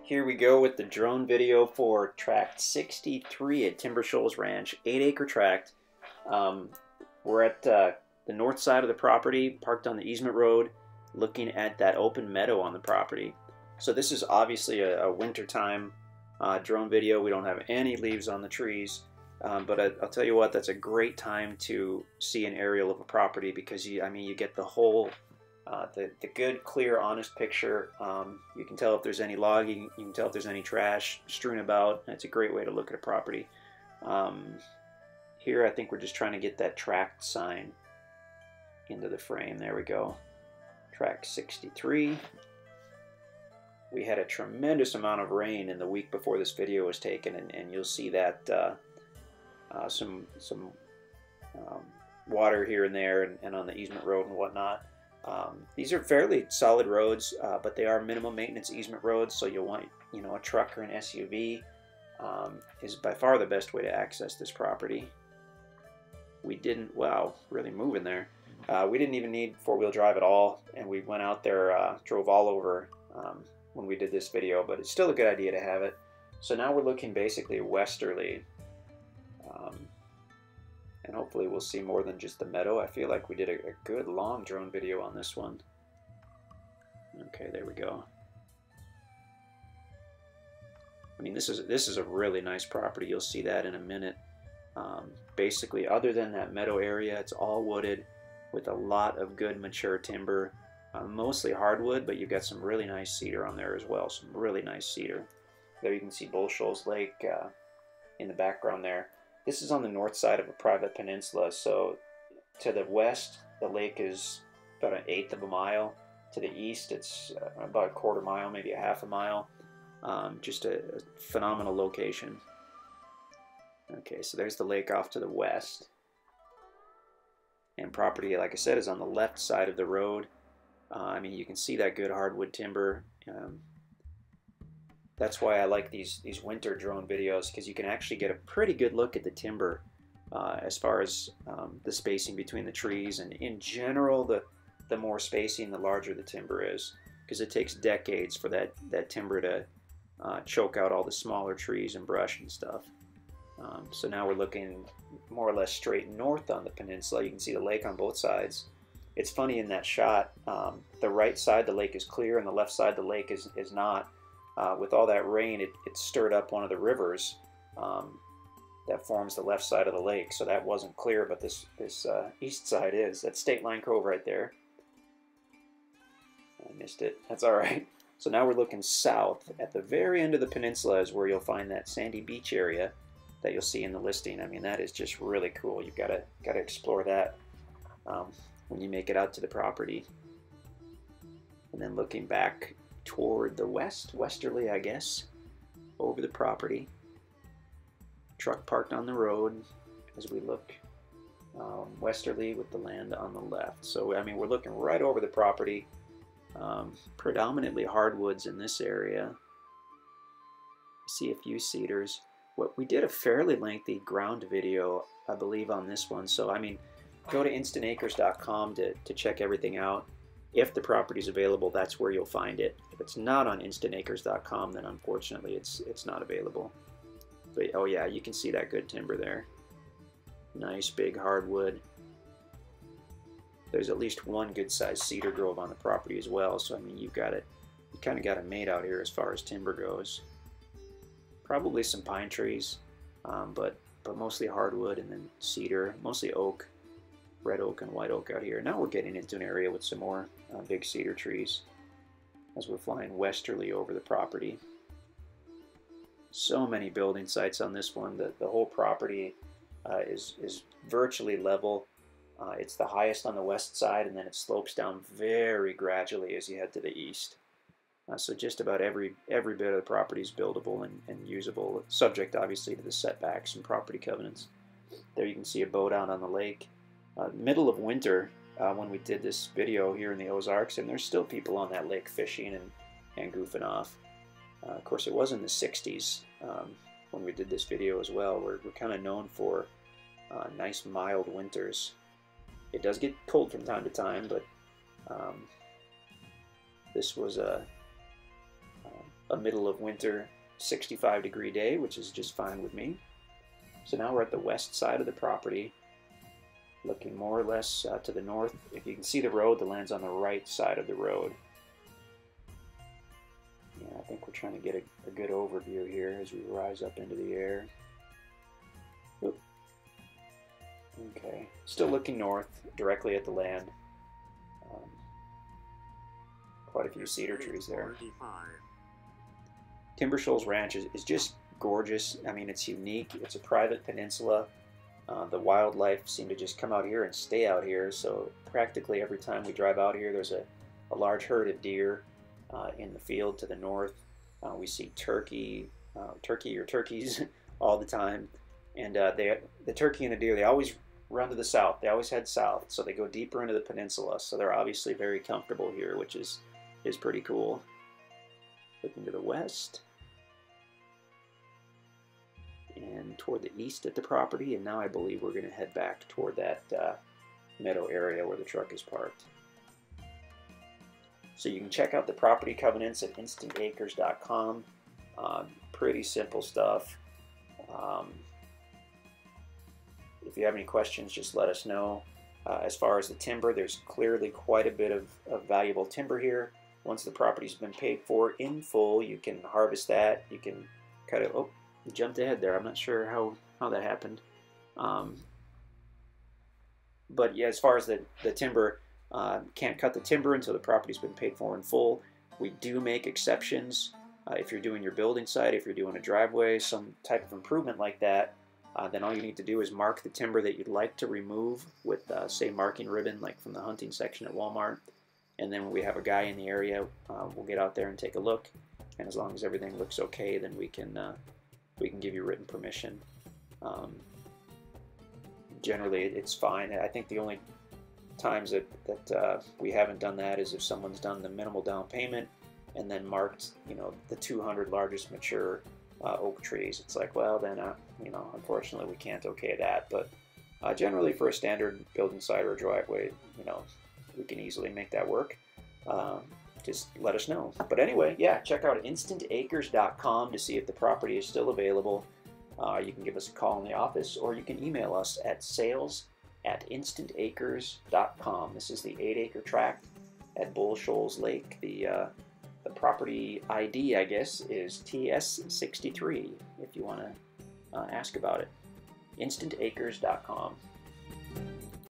Here we go with the drone video for tract 63 at Timber Shoals Ranch, 8-acre tract. We're at the north side of the property, parked on the easement road, looking at that open meadow on the property. So this is obviously a wintertime drone video. We don't have any leaves on the trees, but I'll tell you what, that's a great time to see an aerial of a property because you get the whole the good, clear, honest picture. You can tell if there's any logging, you can tell if there's any trash strewn about. It's a great way to look at a property. Here I think we're just trying to get that tract sign into the frame. There we go. Tract 63. We had a tremendous amount of rain in the week before this video was taken, and you'll see that some water here and there and on the easement road and whatnot. These are fairly solid roads, but they are minimum maintenance easement roads, so you'll want, a truck or an SUV is by far the best way to access this property. We didn't, wow, really moving there. We didn't even need four-wheel drive at all, and we went out there, drove all over when we did this video, but it's still a good idea to have it. So now we're looking basically westerly, and hopefully we'll see more than just the meadow. I feel like we did a good long drone video on this one. Okay, there we go. This is a really nice property. You'll see that in a minute. Basically, other than that meadow area, it's all wooded with a lot of good mature timber, mostly hardwood, but you've got some really nice cedar on there as well. Some really nice cedar. There you can see Bull Shoals Lake in the background there. This is on the north side of a private peninsula, so to the west, the lake is about 1/8 of a mile. To the east, it's about 1/4 mile, maybe a 1/2 mile. Just a phenomenal location. Okay, so there's the lake off to the west. And property, like I said, is on the left side of the road. You can see that good hardwood timber. That's why I like these winter drone videos, because you can actually get a pretty good look at the timber as far as the spacing between the trees. And in general, the more spacing, the larger the timber is, because it takes decades for that timber to choke out all the smaller trees and brush and stuff. So now we're looking more or less straight north on the peninsula. You can see the lake on both sides. It's funny in that shot, the right side the lake is clear and the left side the lake is not. With all that rain, it stirred up one of the rivers that forms the left side of the lake. So that wasn't clear, but this east side is. That's State Line Cove right there. I missed it. That's all right. So now we're looking south. At the very end of the peninsula is where you'll find that sandy beach area that you'll see in the listing. That is just really cool. You've got to explore that when you make it out to the property. And then looking back toward the westerly, I guess, over the property. Truck parked on the road as we look westerly with the land on the left. So we're looking right over the property. Predominantly hardwoods in this area. See a few cedars. We did a fairly lengthy ground video, I believe, on this one. So go to InstantAcres.com to check everything out. If the property is available, that's where you'll find it. If it's not on InstantAcres.com, then unfortunately it's not available. But oh yeah, you can see that good timber there. Nice big hardwood. There's at least one good-sized cedar grove on the property as well. So you kind of got it made out here as far as timber goes. Probably some pine trees, but mostly hardwood, and then cedar, mostly oak. Red oak and white oak out here. Now we're getting into an area with some more big cedar trees as we're flying westerly over the property. So many building sites on this one. The whole property is virtually level. It's the highest on the west side, and then it slopes down very gradually as you head to the east. So just about every bit of the property is buildable and usable, subject obviously to the setbacks and property covenants. There you can see a boat out on the lake. Middle of winter when we did this video here in the Ozarks, and there's still people on that lake fishing and goofing off. Of course, it was in the 60s when we did this video as well. We're kind of known for nice mild winters. It does get cold from time to time, but this was a a middle of winter 65-degree day, which is just fine with me. So now we're at the west side of the property, looking more or less to the north. If you can see the road, the land's on the right side of the road. Yeah, I think we're trying to get a good overview here as we rise up into the air. Oop. Okay, still looking north, directly at the land. Quite a few cedar trees there. Timber Shoals Ranch is just gorgeous. I mean, it's unique. It's a private peninsula. The wildlife seem to just come out here and stay out here, so practically every time we drive out here, there's a large herd of deer in the field to the north. We see turkeys all the time, and the turkey and the deer, they always run to the south. They always head south, so they go deeper into the peninsula, so they're obviously very comfortable here, which is pretty cool. Looking to the west and toward the east at the property, and now I believe we're going to head back toward that meadow area where the truck is parked. So you can check out the property covenants at InstantAcres.com. Pretty simple stuff. If you have any questions, just let us know. As far as the timber, there's clearly quite a bit of valuable timber here. Once the property's been paid for in full, you can harvest that. You can cut it. Oh, you jumped ahead there. I'm not sure how that happened. But yeah, as far as the timber, can't cut the timber until the property's been paid for in full. We do make exceptions if you're doing your building site, if you're doing a driveway, some type of improvement like that. Then all you need to do is mark the timber that you'd like to remove with, say, marking ribbon, like from the hunting section at Walmart. And then when we have a guy in the area, we'll get out there and take a look. And as long as everything looks okay, then we can give you written permission. Generally, it's fine. I think the only times that we haven't done that is if someone's done the minimal down payment and then marked, the 200 largest mature oak trees. It's like, well, then, unfortunately, we can't okay that. But generally, for a standard building site or a driveway, we can easily make that work. Just let us know. But anyway, yeah, check out InstantAcres.com to see if the property is still available. You can give us a call in the office, or you can email us at sales@InstantAcres.com. This is the 8-acre tract at Bull Shoals Lake. The property ID, I guess, is TS63, if you want to ask about it. InstantAcres.com.